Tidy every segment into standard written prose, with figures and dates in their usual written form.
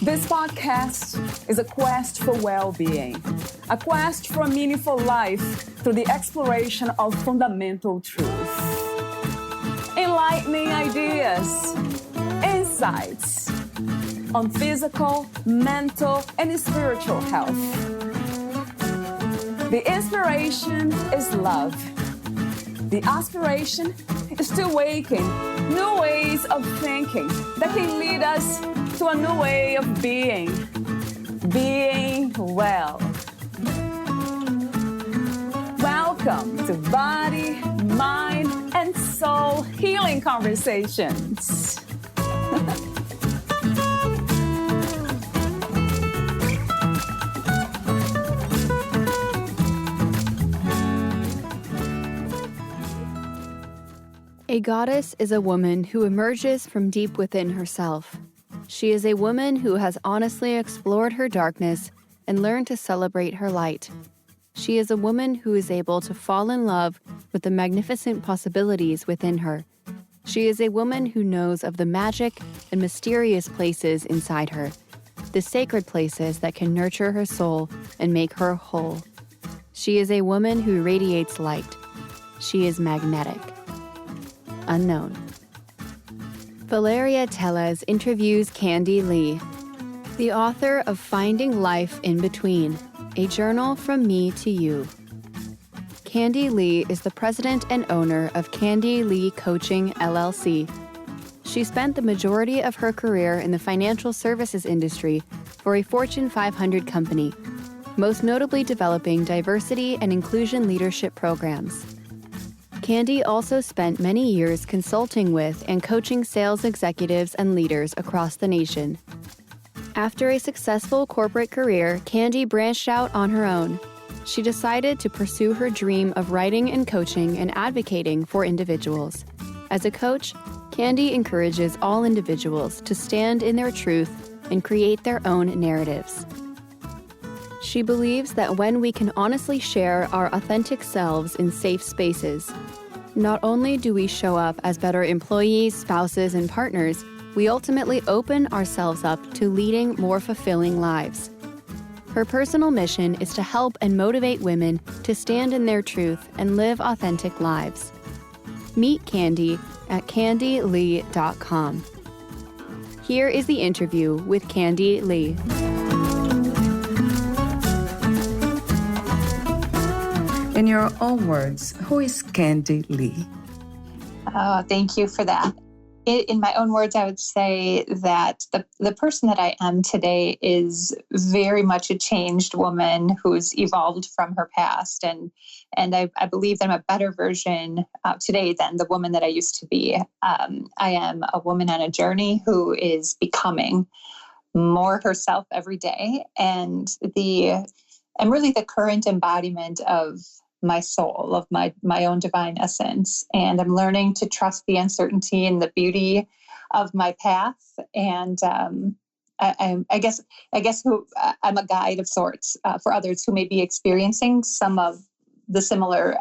This podcast is a quest for well-being, a quest for a meaningful life through the exploration of fundamental truth. Enlightening ideas, insights on physical, mental, and spiritual health. The inspiration is love. The aspiration is to awaken new ways of thinking that can lead us to a new way of being well. Welcome to Body, Mind, and Soul Healing Conversations. A goddess is a woman who emerges from deep within herself. She is a woman who has honestly explored her darkness and learned to celebrate her light. She is a woman who is able to fall in love with the magnificent possibilities within her. She is a woman who knows of the magic and mysterious places inside her, the sacred places that can nurture her soul and make her whole. She is a woman who radiates light. She is magnetic. Unknown. Valeria Teles interviews Candy Leigh, the author of Finding Life in Between, a journal from me to you. Candy Leigh is the president and owner of Candy Leigh Coaching, LLC. She spent the majority of her career in the financial services industry for a Fortune 500 company, most notably developing diversity and inclusion leadership programs. Candy also spent many years consulting with and coaching sales executives and leaders across the nation. After a successful corporate career, Candy branched out on her own. She decided to pursue her dream of writing and coaching and advocating for individuals. As a coach, Candy encourages all individuals to stand in their truth and create their own narratives. She believes that when we can honestly share our authentic selves in safe spaces, not only do we show up as better employees, spouses, and partners, we ultimately open ourselves up to leading more fulfilling lives. Her personal mission is to help and motivate women to stand in their truth and live authentic lives. Meet Candy at candyleigh.com. Here is the interview with Candy Leigh. In your own words, who is Candy Leigh? Oh, thank you for that. In my own words, I would say that the person that I am today is very much a changed woman who's evolved from her past. And I believe that I'm a better version today than the woman that I used to be. I am a woman on a journey who is becoming more herself every day. And I'm really the current embodiment of my soul, of my own divine essence. And I'm learning to trust the uncertainty and the beauty of my path. And I guess I'm a guide of sorts for others who may be experiencing some of the similar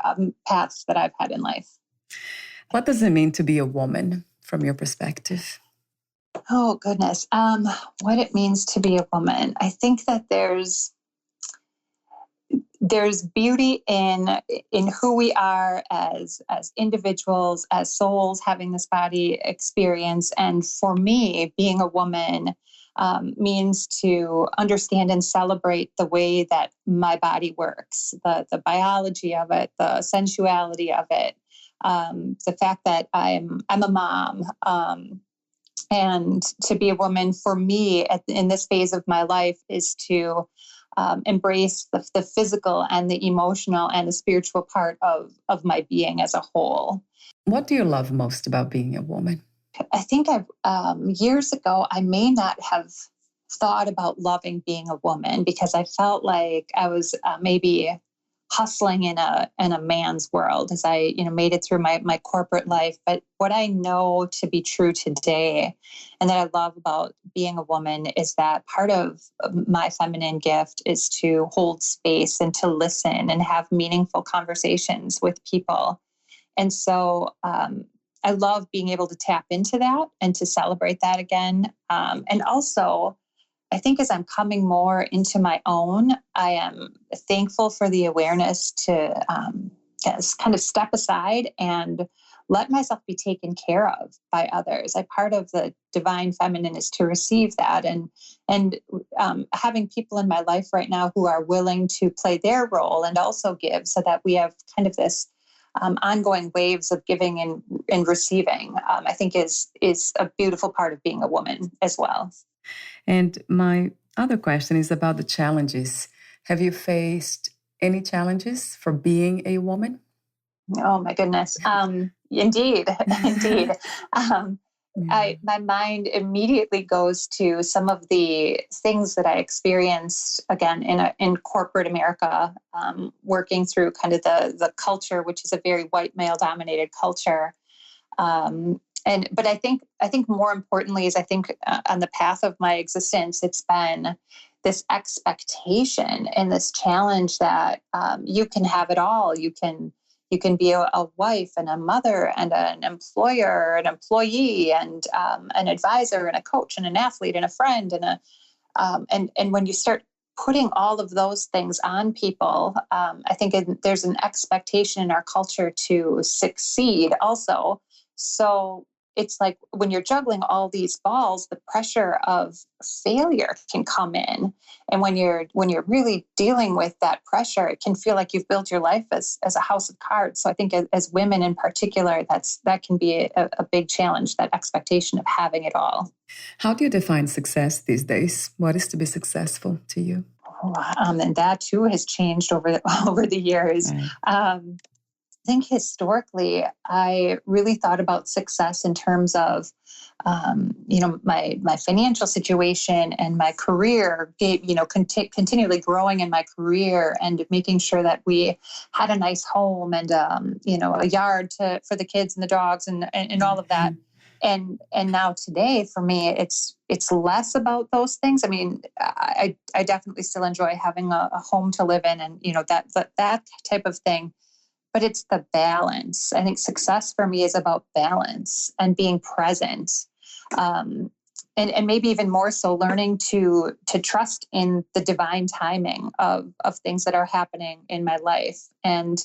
paths that I've had in life. What does it mean to be a woman from your perspective? Oh, goodness. What it means to be a woman. I think that there's beauty in who we are as individuals, as souls having this body experience. And for me, being a woman means to understand and celebrate the way that my body works, the biology of it, the sensuality of it, the fact that I'm a mom. And to be a woman for me in this phase of my life is to embrace the physical and the emotional and the spiritual part of my being as a whole. What do you love most about being a woman? I think years ago, I may not have thought about loving being a woman because I felt like I was maybe hustling in a man's world as I, made it through my corporate life. But what I know to be true today and that I love about being a woman is that part of my feminine gift is to hold space and to listen and have meaningful conversations with people. And so I love being able to tap into that and to celebrate that again. And also, I think as I'm coming more into my own, I am thankful for the awareness to just kind of step aside and let myself be taken care of by others. Part of the divine feminine is to receive that, and having people in my life right now who are willing to play their role and also give, so that we have kind of this ongoing waves of giving and receiving. I think is a beautiful part of being a woman as well. And my other question is about the challenges. Have you faced any challenges for being a woman? Oh my goodness. Indeed. My mind immediately goes to some of the things that I experienced again in corporate America, working through kind of the culture, which is a very white male dominated culture. But I think more importantly is on the path of my existence, it's been this expectation and this challenge that you can have it all. You can be a wife and a mother and an employer, an employee, and an advisor and a coach and an athlete and a friend and when you start putting all of those things on people, I think there's an expectation in our culture to succeed also. So it's like when you're juggling all these balls, the pressure of failure can come in. And when you're really dealing with that pressure, it can feel like you've built your life as a house of cards. So I think as women in particular, that can be a big challenge, that expectation of having it all. How do you define success these days? What is to be successful to you? And that too has changed over the years. Right. I think historically, I really thought about success in terms of, my financial situation and my career, continually growing in my career and making sure that we had a nice home and, a yard for the kids and the dogs and all of that. And now today, for me, it's less about those things. I mean, I definitely still enjoy having a home to live in and, that type of thing. But it's the balance. I think success for me is about balance and being present. And maybe even more so learning to trust in the divine timing of things that are happening in my life and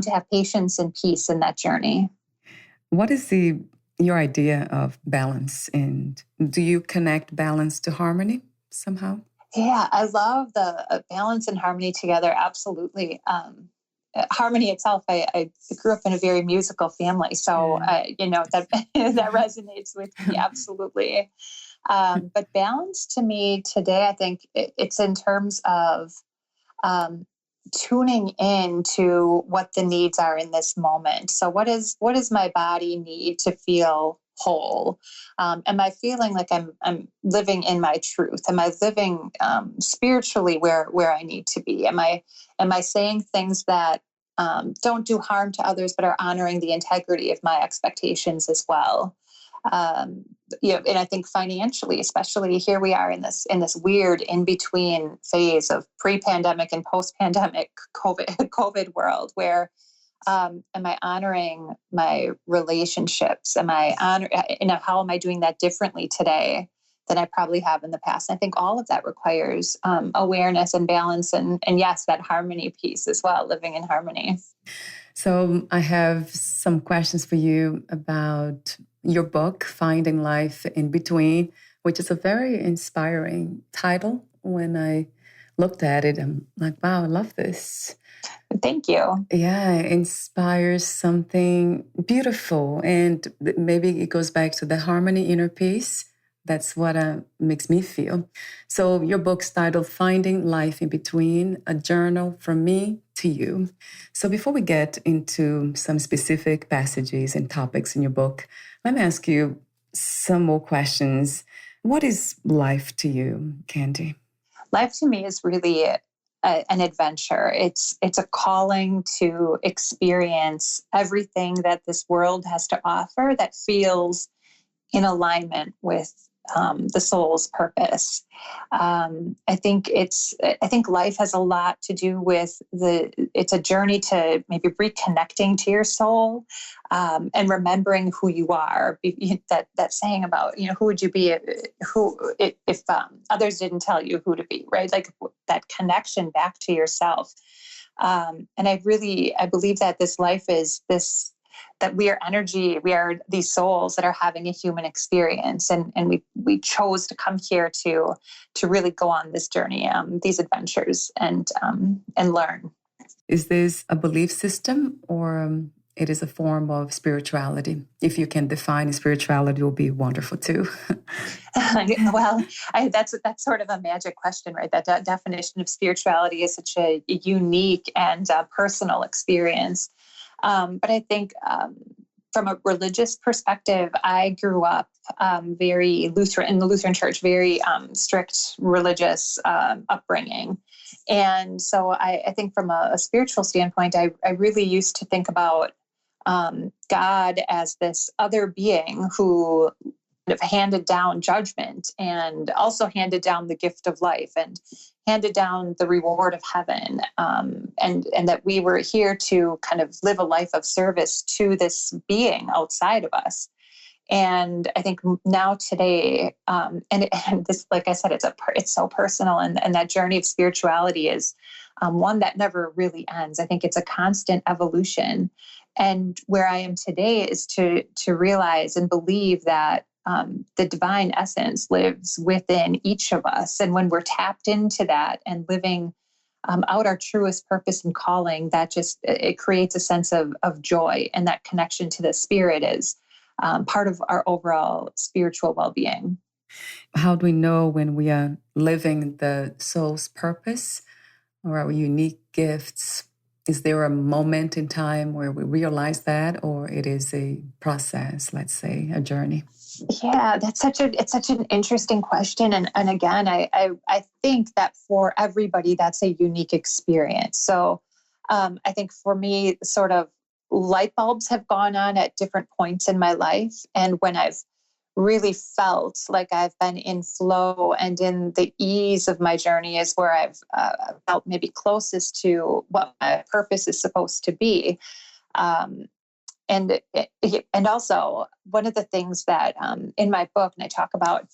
to have patience and peace in that journey. What is your idea of balance? And do you connect balance to harmony somehow? Yeah, I love the balance and harmony together. Absolutely. Harmony itself, I grew up in a very musical family, so that resonates with me absolutely. But balance to me today, I think it's in terms of tuning in to what the needs are in this moment. So what does my body need to feel whole? Am I feeling like I'm living in my truth? Am I living spiritually where I need to be? Am I saying things that don't do harm to others, but are honoring the integrity of my expectations as well? And I think financially, especially here we are in this weird in between phase of pre-pandemic and post-pandemic COVID world, where am I honoring my relationships? How am I doing that differently today than I probably have in the past? And I think all of that requires awareness and balance and yes, that harmony piece as well, living in harmony. So I have some questions for you about your book, Finding Life in Between, which is a very inspiring title. When I looked at it, I'm like, wow, I love this. Thank you. Yeah, it inspires something beautiful. And maybe it goes back to the harmony inner peace. That's what makes me feel. So your book's titled Finding Life in Between, a journal from me to you. So before we get into some specific passages and topics in your book, let me ask you some more questions. What is life to you, Candy? Life to me is really an adventure. It's a calling to experience everything that this world has to offer that feels in alignment with the soul's purpose. I think life has a lot to do with it's a journey to maybe reconnecting to your soul, and remembering who you are. That saying about, who would you be if others didn't tell you who to be, right? Like that connection back to yourself. And I believe that this life is that we are energy, we are these souls that are having a human experience. And we chose to come here to really go on this journey, these adventures, and learn. Is this a belief system, or it is a form of spirituality? If you can define spirituality, it will be wonderful too. Well, that's sort of a magic question, right? That definition of spirituality is such a unique and personal experience. But I think from a religious perspective, I grew up very Lutheran, in the Lutheran Church, very strict religious upbringing. And so I think from a spiritual standpoint, I really used to think about God as this other being who kind of handed down judgment and also handed down the gift of life and handed down the reward of heaven, and that we were here to kind of live a life of service to this being outside of us. And I think now today, and this, like I said, it's so personal, and that journey of spirituality is one that never really ends. I think it's a constant evolution. And where I am today is to realize and believe that the divine essence lives within each of us. And when we're tapped into that and living out our truest purpose and calling, that it creates a sense of joy, and that connection to the spirit is part of our overall spiritual well-being. How do we know when we are living the soul's purpose or our unique gifts? Is there a moment in time where we realize that, or it is a process, let's say, a journey? Yeah, it's such an interesting question. And again, I think that for everybody, that's a unique experience. So I think for me, sort of light bulbs have gone on at different points in my life. And when I've really felt like I've been in flow and in the ease of my journey is where I've felt maybe closest to what my purpose is supposed to be. And also one of the things that in my book, and I talk about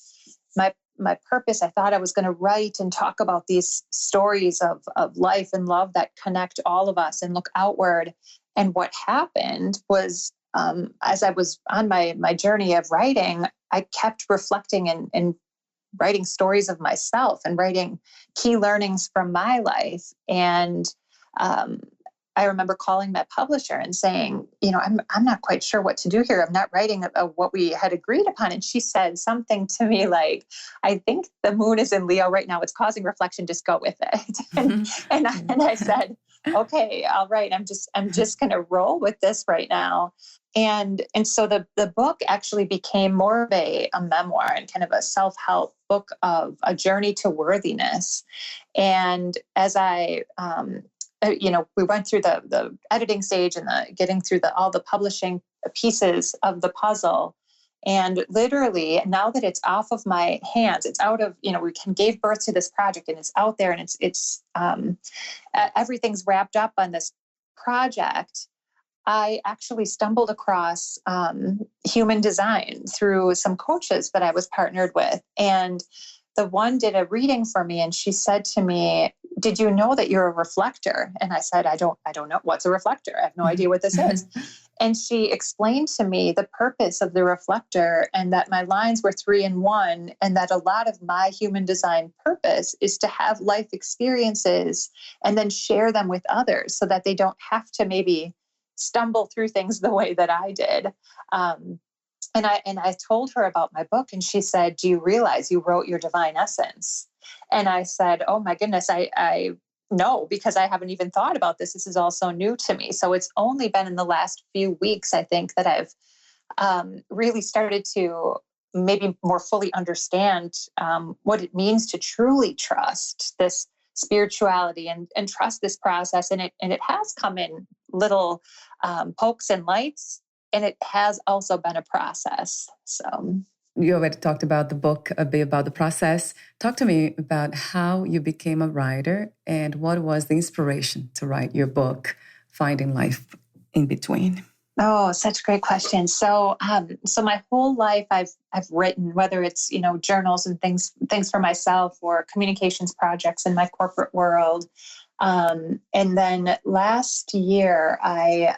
my purpose, I thought I was going to write and talk about these stories of life and love that connect all of us and look outward. And what happened was, as I was on my journey of writing, I kept reflecting and writing stories of myself and writing key learnings from my life. And I remember calling my publisher and saying, I'm not quite sure what to do here. I'm not writing what we had agreed upon. And she said something to me like, I think the moon is in Leo right now. It's causing reflection. Just go with it. and I said, okay, all right. I'm just going to roll with this right now. And so the book actually became more of a memoir and kind of a self-help book of a journey to worthiness. And as we went through the editing stage and getting through all the publishing pieces of the puzzle. And literally, now that it's off of my hands, it's out of, we gave birth to this project and it's out there, and it's everything's wrapped up on this project. I actually stumbled across human design through some coaches that I was partnered with. And the one did a reading for me, and she said to me, "Did you know that you're a reflector?" And I said, I don't know. What's a reflector? I have no idea what this is. And she explained to me the purpose of the reflector, and that my lines were 3 in 1, and that a lot of my human design purpose is to have life experiences and then share them with others so that they don't have to maybe stumble through things the way that I did. And I told her about my book, and she said, "Do you realize you wrote your divine essence?" And I said, "Oh my goodness, I know, because I haven't even thought about this. This is all so new to me." So it's only been in the last few weeks, I think, that I've really started to maybe more fully understand what it means to truly trust this spirituality and trust this process. And it has come in little pokes and lights, and it has also been a process. So you already talked about the book, a bit about the process. Talk to me about how you became a writer and what was the inspiration to write your book, Finding Life in Between. Oh, such great questions. So my whole life I've written, whether it's, journals and things for myself or communications projects in my corporate world. And then last year, I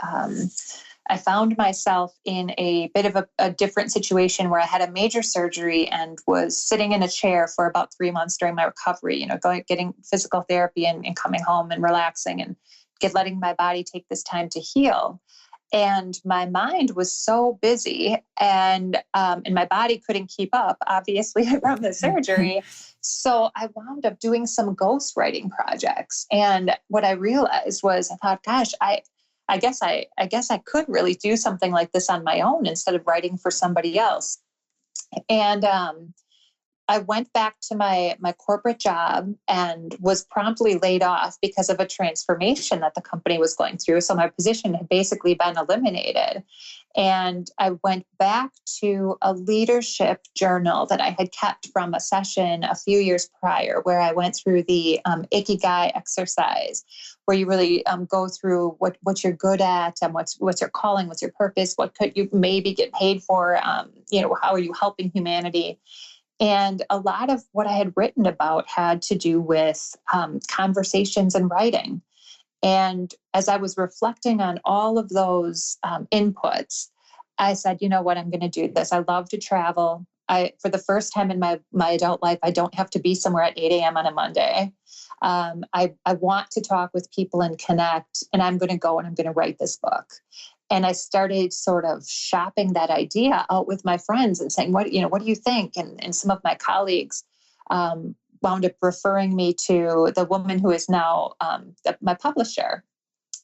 found myself in a bit of a different situation where I had a major surgery and was sitting in a chair for about 3 months during my recovery, getting physical therapy and coming home and relaxing and letting my body take this time to heal. And my mind was so busy and my body couldn't keep up, obviously, from the surgery. So I wound up doing some ghostwriting projects. And what I realized was I thought, gosh, I guess I could really do something like this on my own instead of writing for somebody else. And I went back to my corporate job and was promptly laid off because of a transformation that the company was going through. So my position had basically been eliminated. And I went back to a leadership journal that I had kept from a session a few years prior, where I went through the Ikigai exercise, where you really go through what you're good at and what's your calling, what's your purpose, what could you maybe get paid for, how are you helping humanity? And a lot of what I had written about had to do with conversations and writing. And as I was reflecting on all of those inputs, I said, you know what, I'm going to do this. I love to travel. For the first time in my adult life, I don't have to be somewhere at 8 a.m. on a Monday. I want to talk with people and connect, and I'm going to go and I'm going to write this book. And I started sort of shopping that idea out with my friends and saying, what do you think? And some of my colleagues wound up referring me to the woman who is now my publisher.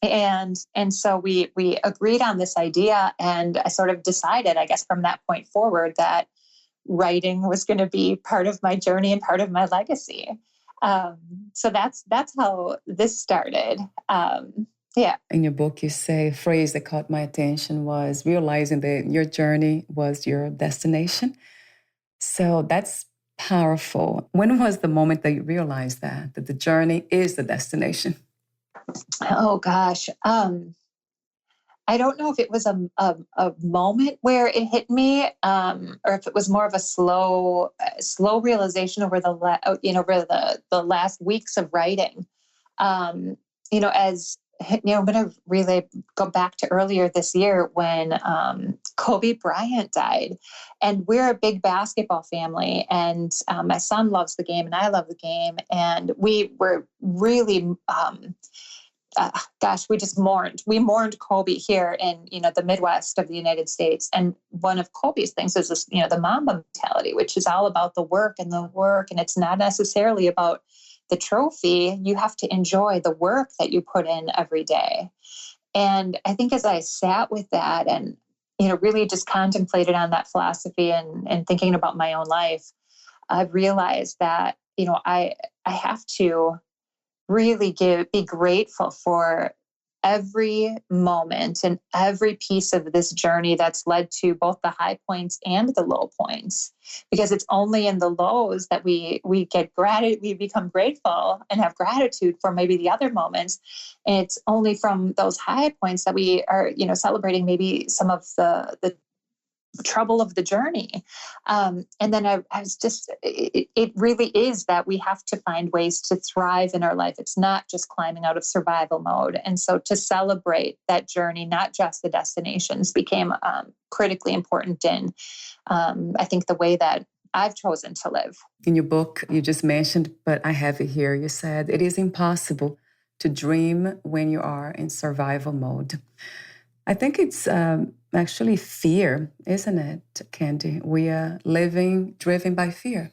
And so we agreed on this idea, and I sort of decided, I guess, from that point forward, that writing was going to be part of my journey and part of my legacy. So that's how this started. Yeah. In your book, you say a phrase that caught my attention was realizing that your journey was your destination. So that's powerful. When was the moment that you realized that the journey is the destination? Oh, gosh. I don't know if it was a moment where it hit me, or if it was more of a slow realization over the last weeks of writing. I'm going to really go back to earlier this year when Kobe Bryant died. And we're a big basketball family, and my son loves the game and I love the game. And we were really, we just mourned. We mourned Kobe here in, the Midwest of the United States. And one of Kobe's things is this, the Mamba mentality, which is all about the work. And it's not necessarily about the trophy. You have to enjoy the work that you put in every day. And I think as I sat with that and, really just contemplated on that philosophy and thinking about my own life, I've realized that, I have to really be grateful for every moment and every piece of this journey that's led to both the high points and the low points, because it's only in the lows that we get gratitude, we become grateful and have gratitude for maybe the other moments. And it's only from those high points that we are, celebrating maybe some of the trouble of the journey. And then I was just, it really is that we have to find ways to thrive in our life. It's not just climbing out of survival mode. And so to celebrate that journey, not just the destinations, became critically important in, I think, the way that I've chosen to live. In your book, you just mentioned, but I have it here, you said, it is impossible to dream when you are in survival mode. I think it's actually fear, isn't it, Candy? We are living driven by fear.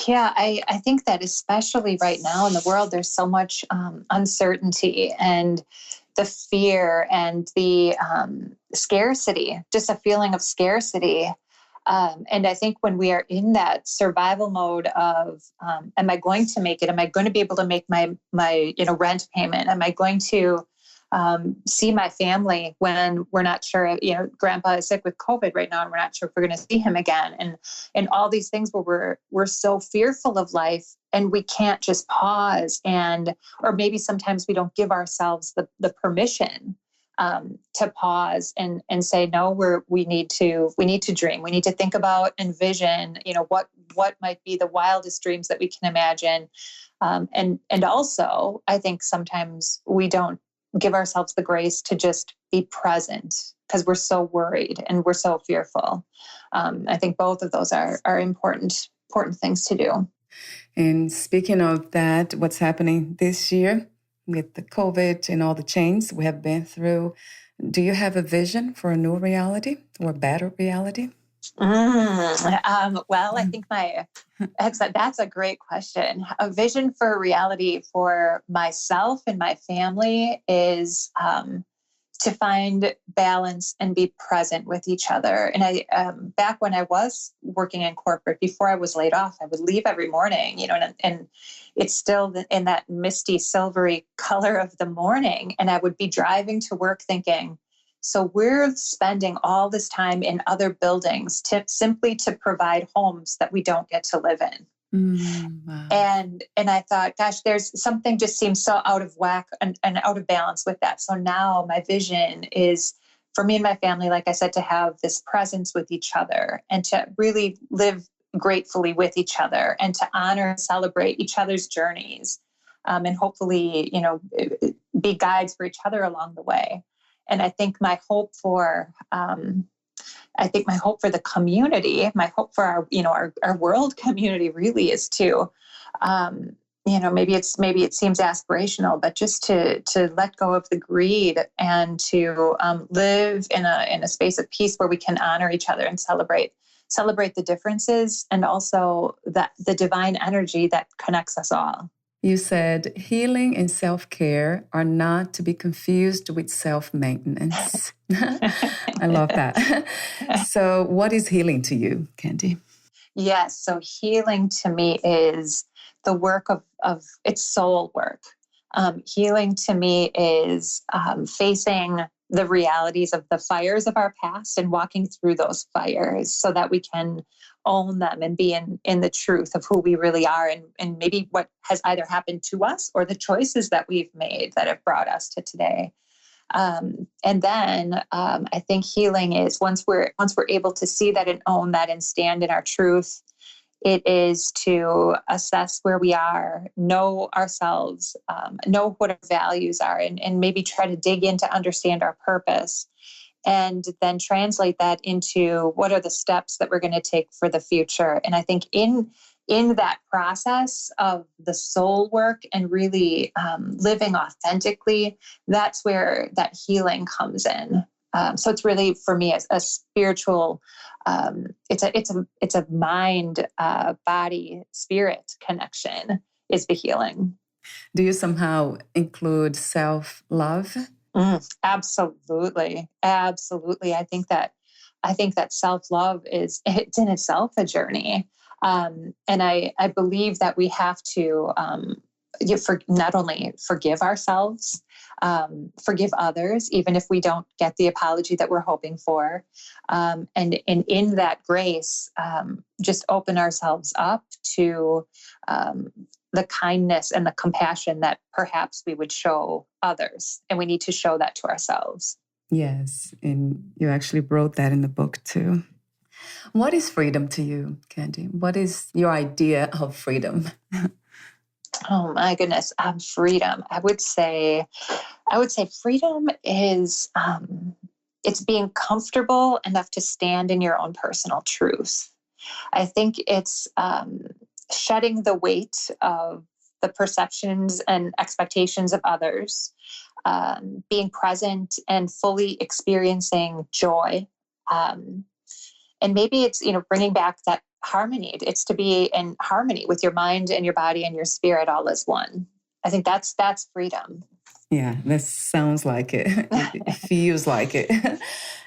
Yeah, I think that especially right now in the world, there's so much uncertainty, and the fear and the scarcity, just a feeling of scarcity. And I think when we are in that survival mode of, am I going to make it? Am I going to be able to make my rent payment? Am I going to see my family when we're not sure? Grandpa is sick with COVID right now, and we're not sure if we're going to see him again. And all these things where we're so fearful of life, and we can't just pause, or maybe sometimes we don't give ourselves the permission to pause and say, no, we need to dream. We need to think about and vision, what might be the wildest dreams that we can imagine. And also, I think sometimes we don't give ourselves the grace to just be present because we're so worried and we're so fearful. I think both of those are important things to do. And speaking of that, what's happening this year with the COVID and all the changes we have been through, do you have a vision for a new reality or a better reality? Well, I think that's a great question. A vision for a reality for myself and my family is to find balance and be present with each other. And I, back when I was working in corporate, before I was laid off, I would leave every morning, and it's still in that misty, silvery color of the morning. And I would be driving to work thinking, so we're spending all this time in other buildings simply to provide homes that we don't get to live in. Wow. And I thought, gosh, there's something just seems so out of whack and out of balance with that. So now my vision is for me and my family, like I said, to have this presence with each other and to really live gratefully with each other and to honor and celebrate each other's journeys. And hopefully, be guides for each other along the way. And I think my hope for the community, my hope for our world community really is to, maybe it seems aspirational, but just to let go of the greed and to live in a space of peace where we can honor each other and celebrate the differences and also the divine energy that connects us all. You said healing and self-care are not to be confused with self-maintenance. I love that. So what is healing to you, Candy? Yes. So healing to me is the work of it's soul work. Healing to me is facing the realities of the fires of our past and walking through those fires so that we can own them and be in the truth of who we really are and maybe what has either happened to us or the choices that we've made that have brought us to today. And then I think healing is once we're able to see that and own that and stand in our truth, it is to assess where we are, know ourselves, know what our values are, and maybe try to dig in to understand our purpose. And then translate that into what are the steps that we're going to take for the future. And I think in that process of the soul work and really living authentically, that's where that healing comes in. So it's really for me a spiritual. It's a mind, body, spirit connection is the healing. Do you somehow include self-love? Absolutely. I think that self-love it's in itself a journey. And I believe that we have to not only forgive ourselves, forgive others, even if we don't get the apology that we're hoping for. And in that grace, just open ourselves up to the kindness and the compassion that perhaps we would show others. And we need to show that to ourselves. Yes. And you actually wrote that in the book too. What is freedom to you, Candy? What is your idea of freedom? Oh my goodness. Freedom. I would say freedom is, it's being comfortable enough to stand in your own personal truth. I think it's, shedding the weight of the perceptions and expectations of others, being present and fully experiencing joy. And maybe it's, bringing back that harmony. It's to be in harmony with your mind and your body and your spirit all as one. I think that's freedom. Yeah, that sounds like it. It feels like it.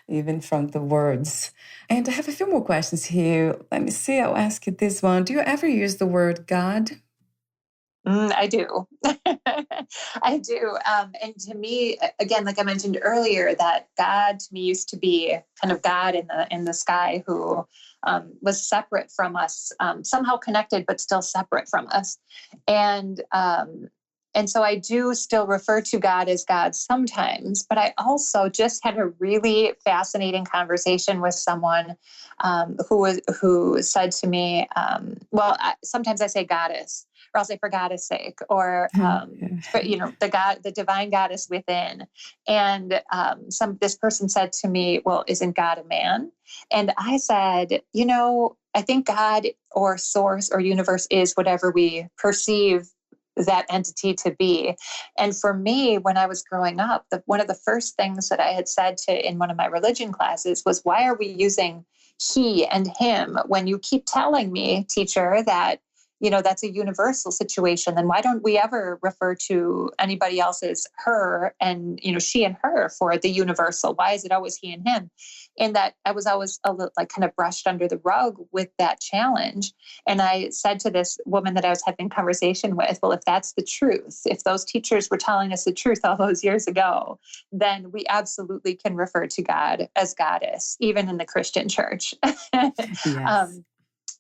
even from the words. And I have a few more questions here. Let me see. I'll ask you this one. Do you ever use the word God? I do. I do. And to me, again, like I mentioned earlier, that God to me used to be kind of God in the sky who was separate from us, somehow connected, but still separate from us. And so I do still refer to God as God sometimes, but I also just had a really fascinating conversation with someone who said to me, sometimes I say goddess, or I'll say for goddess sake, or for, the divine goddess within. And this person said to me, well, isn't God a man? And I said, I think God or source or universe is whatever we perceive that entity to be. And for me, when I was growing up, one of the first things that I had said in one of my religion classes was, why are we using he and him when you keep telling me, teacher, that that's a universal situation? Then why don't we ever refer to anybody else as her and, she and her for the universal? Why is it always he and him? And that I was always a little kind of brushed under the rug with that challenge. And I said to this woman that I was having a conversation with, well, if that's the truth, if those teachers were telling us the truth all those years ago, then we absolutely can refer to God as goddess, even in the Christian church. Yes.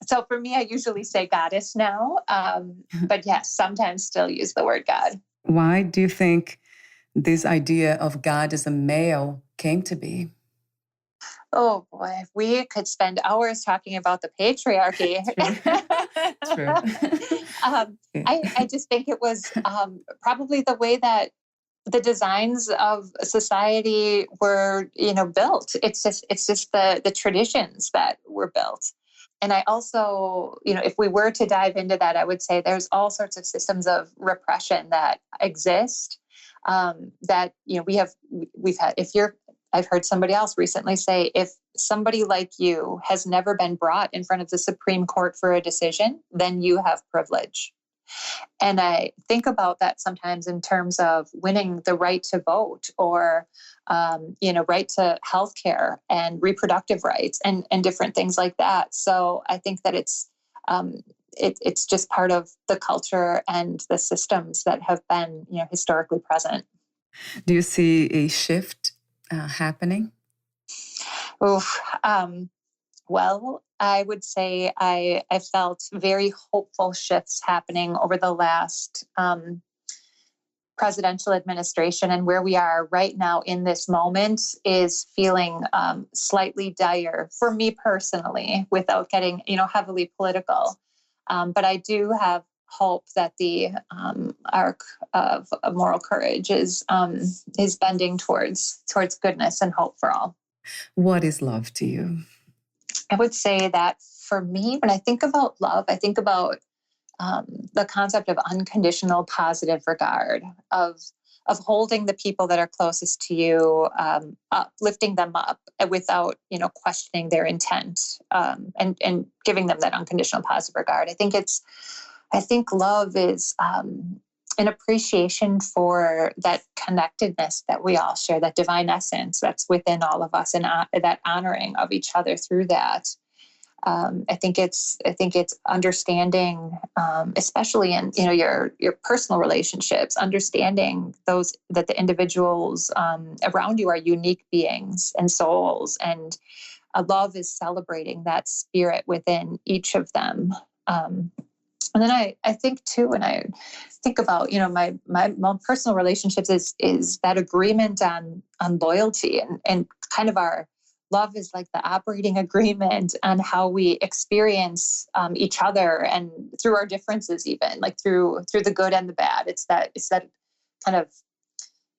So for me, I usually say goddess now, but yes, sometimes still use the word God. Why do you think this idea of God as a male came to be? Oh boy, we could spend hours talking about the patriarchy. True. I just think it was probably the way that the designs of society were, built. It's just the traditions that were built. And I also, if we were to dive into that, I would say there's all sorts of systems of repression that exist that, I've heard somebody else recently say, if somebody like you has never been brought in front of the Supreme Court for a decision, then you have privilege. And I think about that sometimes in terms of winning the right to vote or, right to healthcare and reproductive rights and different things like that. So I think that it's just part of the culture and the systems that have been, historically present. Do you see a shift happening? Well, I would say I felt very hopeful shifts happening over the last presidential administration, and where we are right now in this moment is feeling slightly dire for me personally, without getting heavily political. But I do have hope that the arc of moral courage is bending towards goodness and hope for all. What is love to you? I would say that for me, when I think about love, I think about the concept of unconditional positive regard, of holding the people that are closest to you up, lifting them up without questioning their intent, and giving them that unconditional positive regard. I think love is an appreciation for that connectedness that we all share, that divine essence that's within all of us, and that honoring of each other through that. I think it's understanding, especially in your personal relationships, understanding that the individuals around you are unique beings and souls, and love is celebrating that spirit within each of them. And then I think too, when I think about my personal relationships, is that agreement on loyalty, and kind of our love is like the operating agreement on how we experience each other, and through our differences, even like through the good and the bad. It's that kind of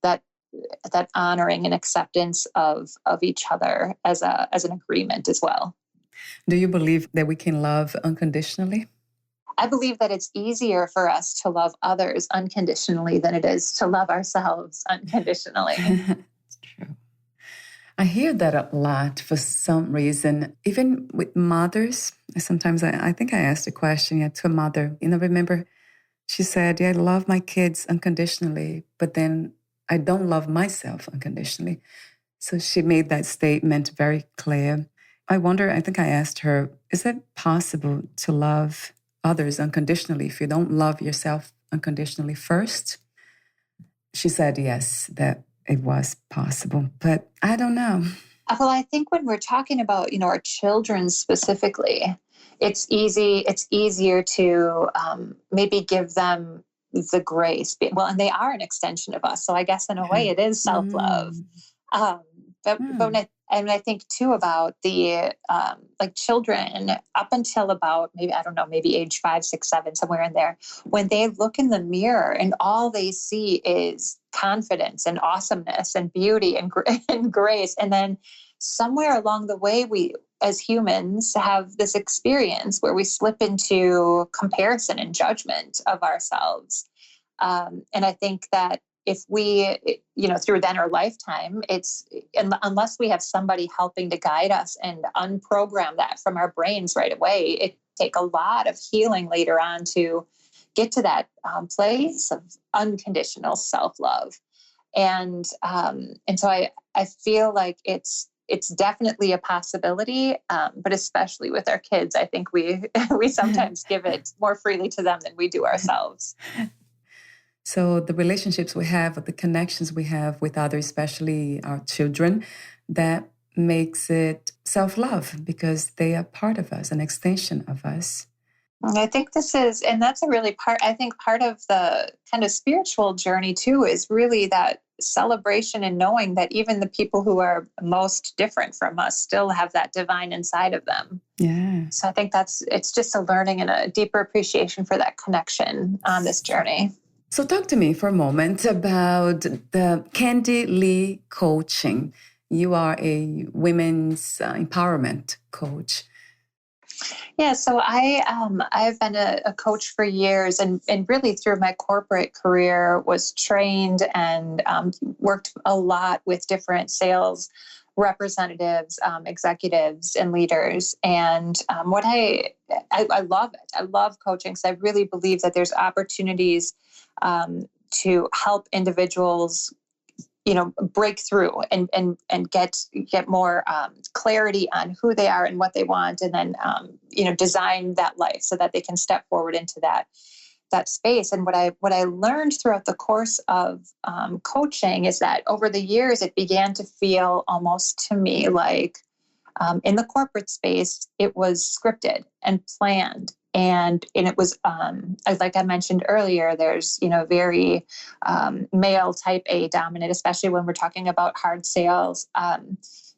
that honoring and acceptance of each other as an agreement as well. Do you believe that we can love unconditionally? I believe that it's easier for us to love others unconditionally than it is to love ourselves unconditionally. It's true. I hear that a lot for some reason, even with mothers. Sometimes I think I asked a question to a mother. Remember, she said, I love my kids unconditionally, but then I don't love myself unconditionally. So she made that statement very clear. I wonder, I think I asked her, is it possible to love others unconditionally if you don't love yourself unconditionally first? She said yes, that it was possible, but I don't know. Well, I think when we're talking about, our children specifically, it's easier to maybe give them the grace. Well, and they are an extension of us. So I guess in a way it is self-love. Um, but when I think too about the like children up until about maybe, I don't know, maybe age 5, 6, 7, somewhere in there, when they look in the mirror and all they see is confidence and awesomeness and beauty and grace. And then somewhere along the way, we as humans have this experience where we slip into comparison and judgment of ourselves. And I think that if we, through then our lifetime, unless we have somebody helping to guide us and unprogram that from our brains right away, it take a lot of healing later on to get to that place of unconditional self-love. And so I feel like it's definitely a possibility, but especially with our kids, I think we sometimes give it more freely to them than we do ourselves. So the relationships we have, the connections we have with others, especially our children, that makes it self-love because they are part of us, an extension of us. I think that's a really part of the kind of spiritual journey too, is really that celebration and knowing that even the people who are most different from us still have that divine inside of them. Yeah. So I think it's just a learning and a deeper appreciation for that connection on this journey. So talk to me for a moment about the Candy Leigh Coaching. You are a women's empowerment coach. Yeah, so I've been a coach for years, and really through my corporate career was trained and worked a lot with different sales representatives, executives, and leaders. And what I love it. I love coaching because I really believe that there's opportunities to help individuals break through and get more clarity on who they are and what they want, and then design that life so that they can step forward into that space. And what I learned throughout the course of coaching is that over the years it began to feel almost to me like in the corporate space it was scripted and planned. And it was, like I mentioned earlier, there's, very male type A dominant, especially when we're talking about hard sales.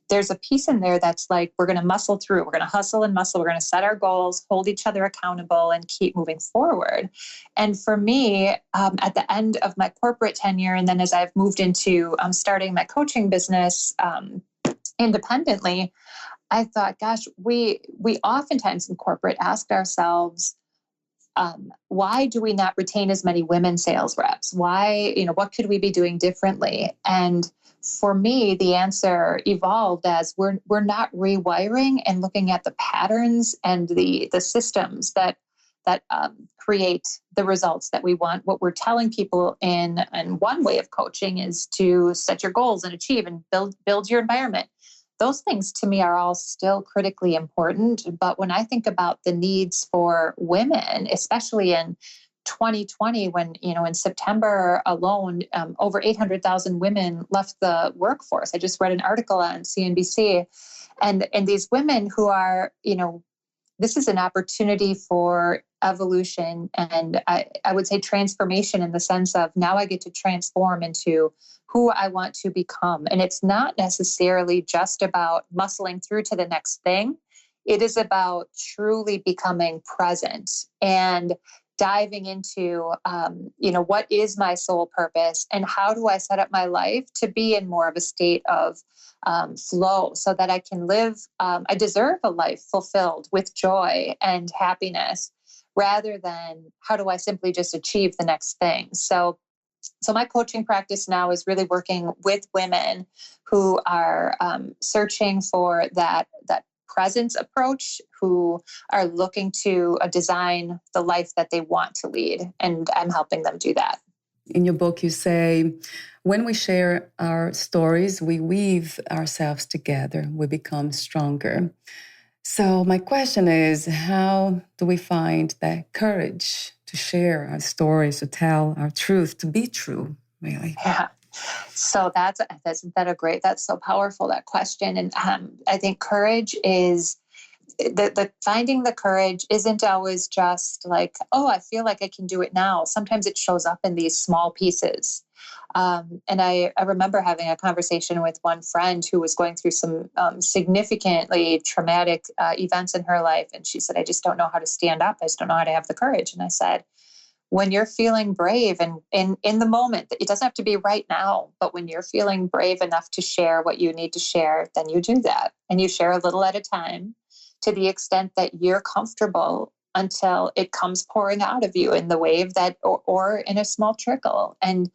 There's a piece in there that's like, we're going to muscle through, we're going to hustle and muscle, we're going to set our goals, hold each other accountable, and keep moving forward. And for me, at the end of my corporate tenure, and then as I've moved into starting my coaching business independently, I thought, gosh, we oftentimes in corporate ask ourselves, why do we not retain as many women sales reps? Why, what could we be doing differently? And for me, the answer evolved as we're not rewiring and looking at the patterns and the systems that create the results that we want. What we're telling people in one way of coaching is to set your goals and achieve and build your environment. Those things to me are all still critically important. But when I think about the needs for women, especially in 2020, when, in September alone, over 800,000 women left the workforce. I just read an article on CNBC, and these women who are, this is an opportunity for evolution and I would say transformation, in the sense of now I get to transform into who I want to become. And it's not necessarily just about muscling through to the next thing. It is about truly becoming present and diving into, what is my soul purpose and how do I set up my life to be in more of a state of flow so that I can live, I deserve a life fulfilled with joy and happiness, rather than how do I simply just achieve the next thing. So my coaching practice now is really working with women who are searching for that presence approach, who are looking to design the life that they want to lead. And I'm helping them do that. In your book, you say, when we share our stories, we weave ourselves together. We become stronger. So my question is, how do we find that courage to share our stories, to tell our truth, to be true, really? Yeah. So that's so powerful, that question. And I think courage is the finding the courage isn't always just like, oh, I feel like I can do it now. Sometimes it shows up in these small pieces. And I remember having a conversation with one friend who was going through some significantly traumatic events in her life. And she said, I just don't know how to stand up. I just don't know how to have the courage. And I said, when you're feeling brave and in the moment, it doesn't have to be right now, but when you're feeling brave enough to share what you need to share, then you do that. And you share a little at a time to the extent that you're comfortable until it comes pouring out of you in the wave that, or in a small trickle. And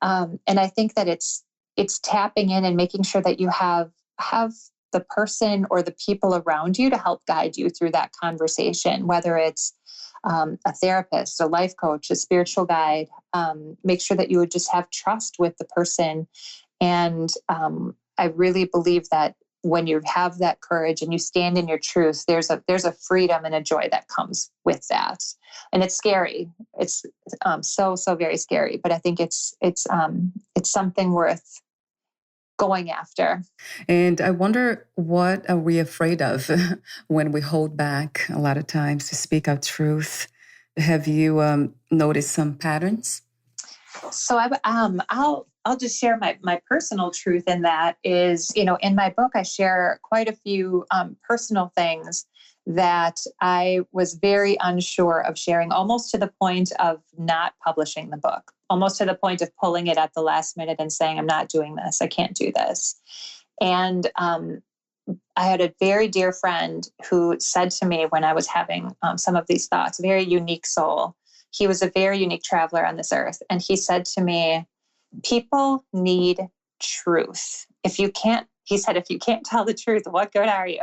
I think that it's tapping in and making sure that you have the person or the people around you to help guide you through that conversation, whether it's a therapist, a life coach, a spiritual guide. Make sure that you would just have trust with the person. And I really believe that when you have that courage and you stand in your truth, there's a freedom and a joy that comes with that. And it's scary. It's so very scary. But I think it's something worth going after. And I wonder, what are we afraid of when we hold back a lot of times to speak our truth? Have you noticed some patterns? So I'll just share my personal truth in that is, in my book, I share quite a few personal things that I was very unsure of sharing, almost to the point of not publishing the book, almost to the point of pulling it at the last minute and saying, I'm not doing this. I can't do this. And I had a very dear friend who said to me when I was having some of these thoughts, very unique soul. He was a very unique traveler on this earth. And he said to me, people need truth. He said, if you can't tell the truth, what good are you?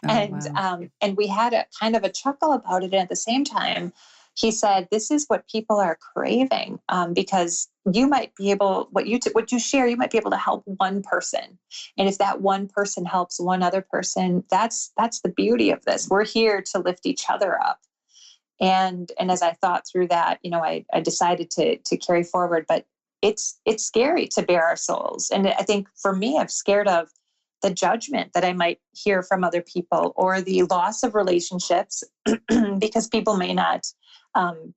And we had a kind of a chuckle about it. And at the same time, he said, this is what people are craving, because you might be able, what you share, you might be able to help one person. And if that one person helps one other person, that's the beauty of this. We're here to lift each other up. And as I thought through that, I decided to carry forward, but it's scary to bare our souls. And I think for me, I'm scared of the judgment that I might hear from other people, or the loss of relationships because people may not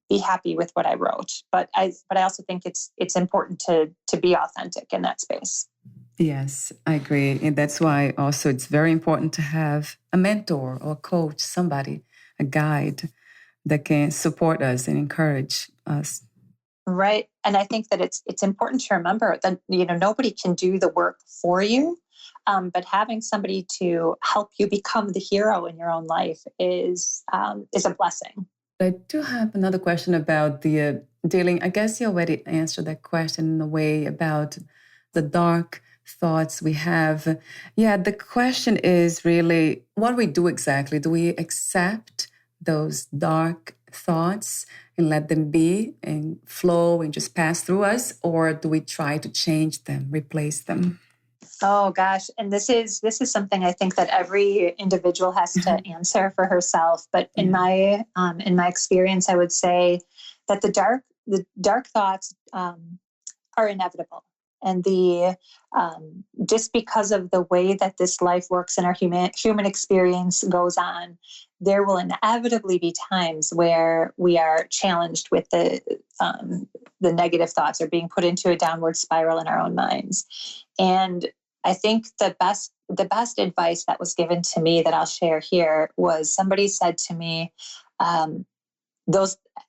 be happy with what I wrote. But I also think it's important to be authentic in that space. Yes, I agree. And that's why also it's very important to have a mentor or a coach, somebody, a guide that can support us and encourage us. Right. And I think that it's important to remember that, nobody can do the work for you. But having somebody to help you become the hero in your own life is a blessing. I do have another question about the dealing. I guess you already answered that question in a way about the dark thoughts we have. Yeah, the question is really, what do we do exactly? Do we accept those dark thoughts and let them be and flow and just pass through us? Or do we try to change them, replace them? Oh gosh. And this is something I think that every individual has to answer for herself. But in my experience, I would say that the dark thoughts are inevitable. And just because of the way that this life works and our human experience goes on, there will inevitably be times where we are challenged with the negative thoughts, or being put into a downward spiral in our own minds. And I think the best advice that was given to me that I'll share here was, somebody said to me,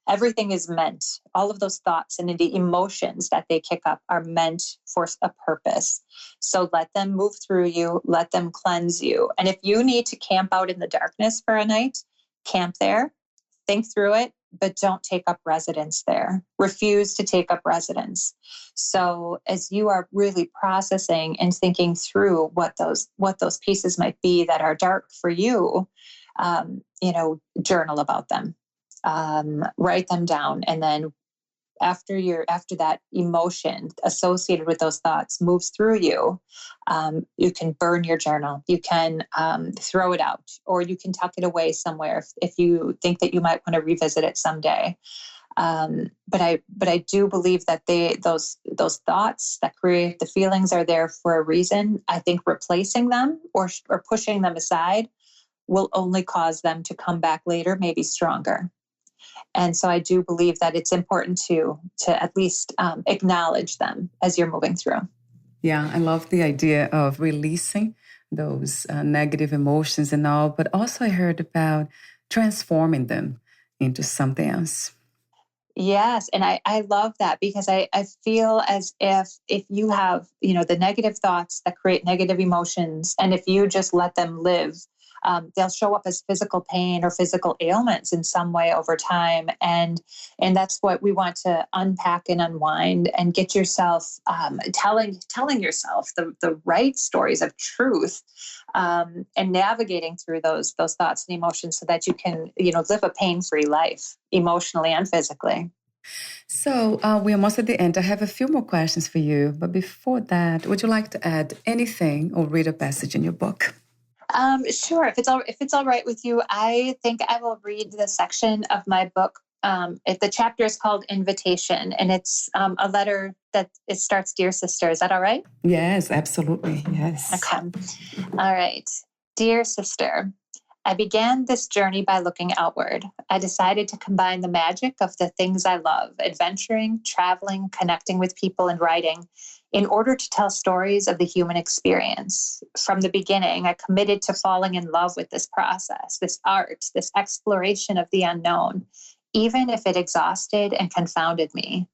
everything is meant, all of those thoughts and the emotions that they kick up are meant for a purpose. So let them move through you, let them cleanse you. And if you need to camp out in the darkness for a night, camp there, think through it, but don't take up residence there. Refuse to take up residence. So as you are really processing and thinking through what those pieces might be that are dark for you, journal about them. Write them down, and then after that emotion associated with those thoughts moves through you, you can burn your journal. You can throw it out, or you can tuck it away somewhere if you think that you might want to revisit it someday. But I do believe that those thoughts that create the feelings are there for a reason. I think replacing them or pushing them aside will only cause them to come back later, maybe stronger. And so I do believe that it's important to at least acknowledge them as you're moving through. Yeah, I love the idea of releasing those negative emotions and all, but also I heard about transforming them into something else. Yes. And I love that, because I feel as if you have, the negative thoughts that create negative emotions, and if you just let them live, they'll show up as physical pain or physical ailments in some way over time. And that's what we want to unpack and unwind and get yourself telling yourself the right stories of truth, and navigating through those thoughts and emotions so that you can, live a pain-free life emotionally and physically. So we're almost at the end. I have a few more questions for you. But before that, would you like to add anything or read a passage in your book? Sure. If it's all right with you, I think I will read the section of my book. The chapter is called Invitation, and it's a letter that it starts, "Dear Sister." Is that all right? Yes, absolutely. Yes. Okay. All right. Dear Sister, I began this journey by looking outward. I decided to combine the magic of the things I love, adventuring, traveling, connecting with people, and writing, in order to tell stories of the human experience. From the beginning, I committed to falling in love with this process, this art, this exploration of the unknown, even if it exhausted and confounded me.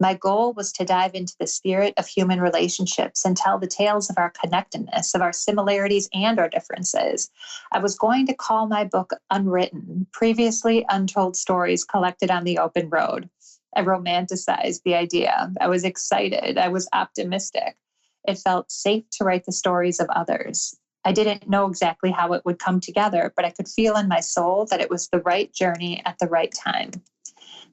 My goal was to dive into the spirit of human relationships and tell the tales of our connectedness, of our similarities and our differences. I was going to call my book Unwritten, Previously Untold Stories Collected on the Open Road. I romanticized the idea. I was excited. I was optimistic. It felt safe to write the stories of others. I didn't know exactly how it would come together, but I could feel in my soul that it was the right journey at the right time.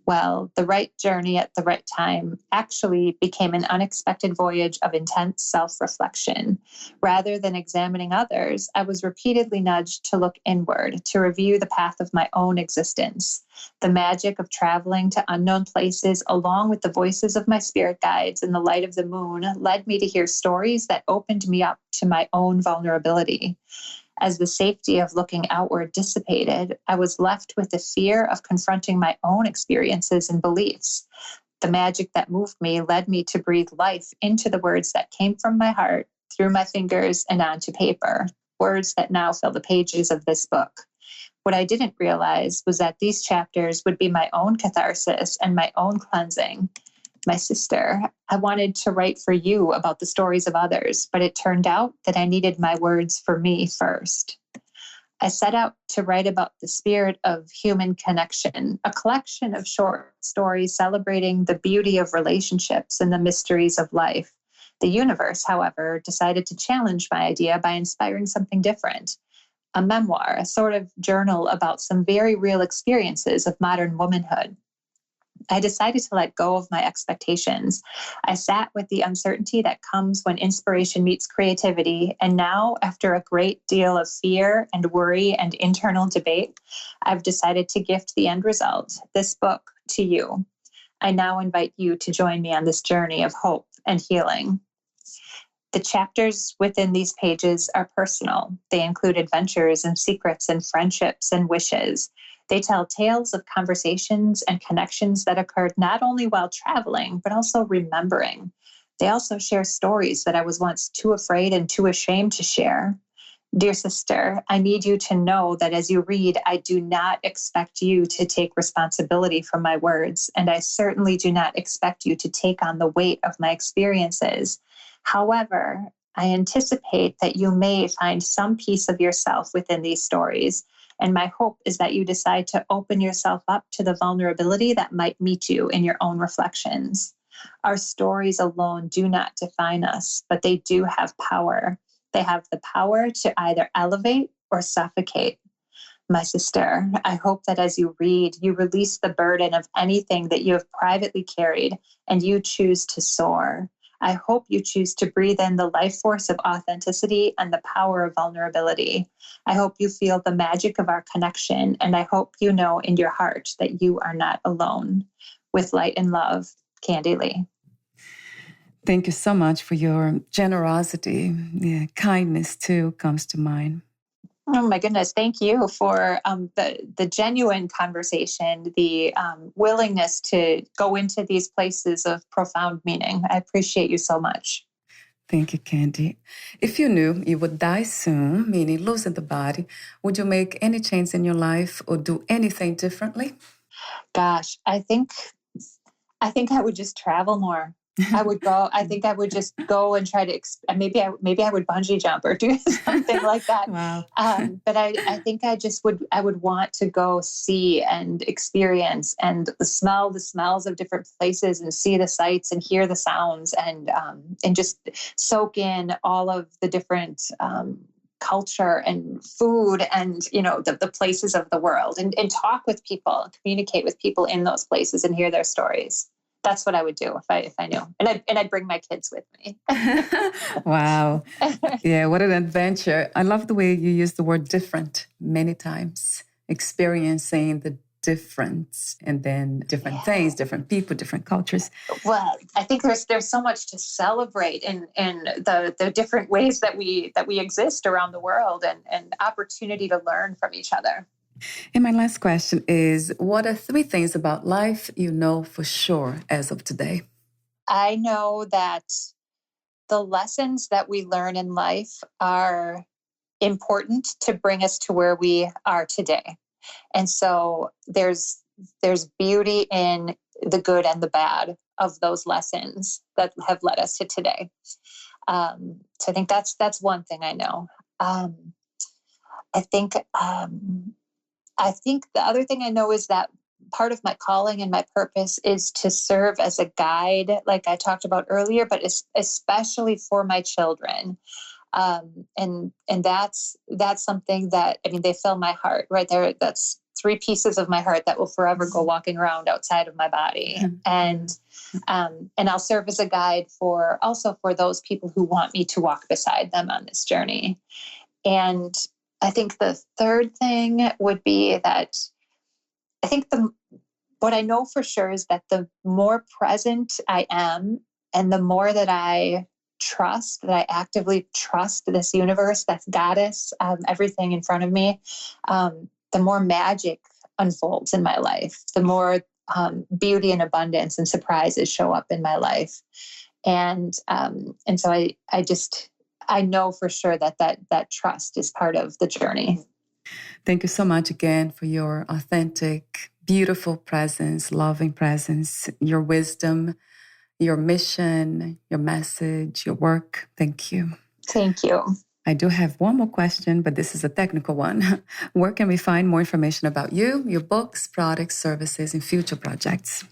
Well, the right journey at the right time actually became an unexpected voyage of intense self-reflection. Rather than examining others, I was repeatedly nudged to look inward, to review the path of my own existence. The magic of traveling to unknown places, along with the voices of my spirit guides and the light of the moon, led me to hear stories that opened me up to my own vulnerability. As the safety of looking outward dissipated, I was left with the fear of confronting my own experiences and beliefs. The magic that moved me led me to breathe life into the words that came from my heart, through my fingers and onto paper, words that now fill the pages of this book. What I didn't realize was that these chapters would be my own catharsis and my own cleansing. My sister, I wanted to write for you about the stories of others, but it turned out that I needed my words for me first. I set out to write about the spirit of human connection, a collection of short stories celebrating the beauty of relationships and the mysteries of life. The universe, however, decided to challenge my idea by inspiring something different. A memoir, a sort of journal about some very real experiences of modern womanhood. I decided to let go of my expectations. I sat with the uncertainty that comes when inspiration meets creativity. And now, after a great deal of fear and worry and internal debate, I've decided to gift the end result, this book, to you. I now invite you to join me on this journey of hope and healing. The chapters within these pages are personal. They include adventures and secrets and friendships and wishes. They tell tales of conversations and connections that occurred not only while traveling, but also remembering. They also share stories that I was once too afraid and too ashamed to share. Dear sister, I need you to know that as you read, I do not expect you to take responsibility for my words, and I certainly do not expect you to take on the weight of my experiences. However, I anticipate that you may find some piece of yourself within these stories, and my hope is that you decide to open yourself up to the vulnerability that might meet you in your own reflections. Our stories alone do not define us, but they do have power. They have the power to either elevate or suffocate. my sister. I hope that as you read, you release the burden of anything that you have privately carried and you choose to soar. I hope you choose to breathe in the life force of authenticity and the power of vulnerability. I hope you feel the magic of our connection, and I hope you know in your heart that you are not alone. With light and love, Candy Leigh. Thank you so much for your generosity. Yeah, kindness too comes to mind. Oh my goodness. Thank you for the genuine conversation, the willingness to go into these places of profound meaning. I appreciate you so much. Thank you, Candy. If you knew you would die soon, meaning losing the body, would you make any change in your life or do anything differently? Gosh, I think I would just travel more. I would go. I think I would just go and try to. Maybe I would bungee jump or do something like that. Wow. But I think I just would. I would want to go see and experience and smell the smells of different places and see the sights and hear the sounds and just soak in all of the different culture and food and the places of the world and talk with people, communicate with people in those places and hear their stories. That's what I would do if I knew. And I'd bring my kids with me. Wow. Yeah, what an adventure. I love the way you use the word different many times, experiencing the difference and then different things, different people, different cultures. Well, I think there's so much to celebrate in the different ways that we exist around the world and opportunity to learn from each other. And my last question is, what are 3 things about life you know for sure as of today? I know that the lessons that we learn in life are important to bring us to where we are today. And so there's beauty in the good and the bad of those lessons that have led us to today. So I think that's one thing I know. I think the other thing I know is that part of my calling and my purpose is to serve as a guide, like I talked about earlier, but especially for my children. And that's something that, they fill my heart right there. That's 3 pieces of my heart that will forever go walking around outside of my body. And I'll serve as a guide for those people who want me to walk beside them on this journey. And I think the third thing would be that I think what I know for sure is that the more present I am and the more that I actively trust this universe, that's goddess, everything in front of me, the more magic unfolds in my life, the more beauty and abundance and surprises show up in my life. And so I know for sure that trust is part of the journey. Thank you so much again for your authentic, beautiful presence, loving presence, your wisdom, your mission, your message, your work. Thank you. Thank you. I do have one more question, but this is a technical one. Where can we find more information about you, your books, products, services, and future projects?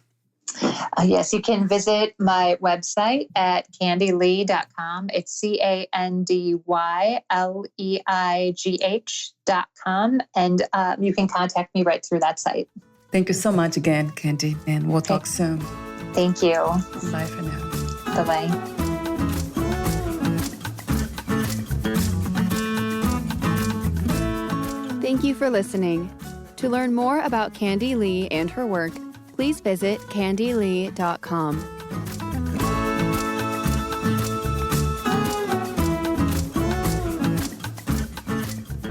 Yes, you can visit my website at candyleigh.com. It's CandyLeigh.com. And you can contact me right through that site. Thank you so much again, Candy, and we'll talk soon. Thank you. Bye for now. Bye-bye. Thank you for listening. To learn more about Candy Leigh and her work, please visit candyleigh.com.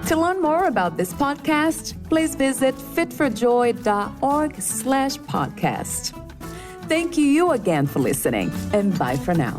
To learn more about this podcast, please visit fitforjoy.org/podcast. Thank you again for listening, and bye for now.